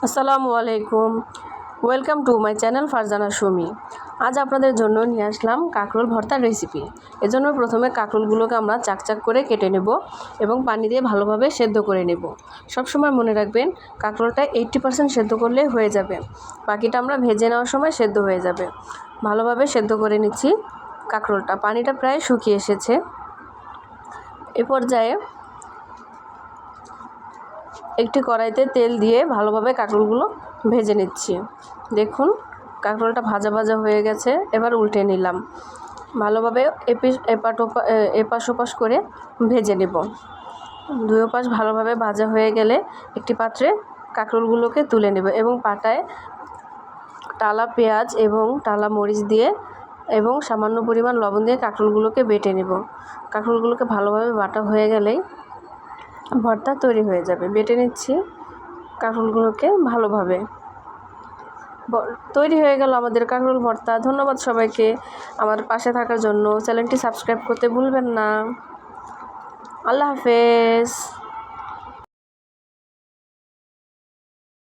আসসালামু আলাইকুম, welcome to my channel Farzana Sumi. আজ আপনাদের জন্য নিয়ে আসলাম কাঁকরোল ভর্তার রেসিপি। এজন্য প্রথমে কাঁকরোলগুলোকে আমরা চাকচাক করে কেটে নেব এবং পানি দিয়ে ভালোভাবে সেদ্ধ করে নেব। সবসময় মনে রাখবেন কাঁকরোলটা 80% সেদ্ধ করলে হয়ে যাবে, বাকিটা আমরা ভেজে নেওয়ার সময় সেদ্ধ হয়ে যাবে। ভালোভাবে সেদ্ধ করে নিচ্ছি কাঁকরোলটা, পানিটা প্রায় শুকিয়ে এসেছে। এ পর্যায়ে একটি কড়াইতে তেল দিয়ে ভালোভাবে কাঁকরোলগুলো ভেজে নিচ্ছি। দেখুন কাঁকরোলটা ভাজা ভাজা হয়ে গেছে, এবার উল্টে নিলাম। ভালোভাবে এপাশ ওপাশ করে ভেজে নেব। দুই পাশ ভালোভাবে ভাজা হয়ে গেলে একটি পাত্রে কাঁকরোলগুলোকে তুলে নেব এবং পাটায় টালা পেঁয়াজ এবং টালা মরিচ দিয়ে এবং সামান্য পরিমাণ লবণ দিয়ে কাঁকরোলগুলোকে বেটে নেব। কাঁকরোলগুলোকে ভালোভাবে বাটা হয়ে গেলেই ভর্তা তৈরি হয়ে যাবে। বেটে নিচ্ছি কাঁকরোলগুলোকে ভালোভাবে। তৈরি হয়ে গেল আমাদের কাঁকরোল ভর্তা। ধন্যবাদ সবাইকে আমার পাশে থাকার জন্য। চ্যানেলটি সাবস্ক্রাইব করতে ভুলবেন না। আল্লাহ হাফেজ।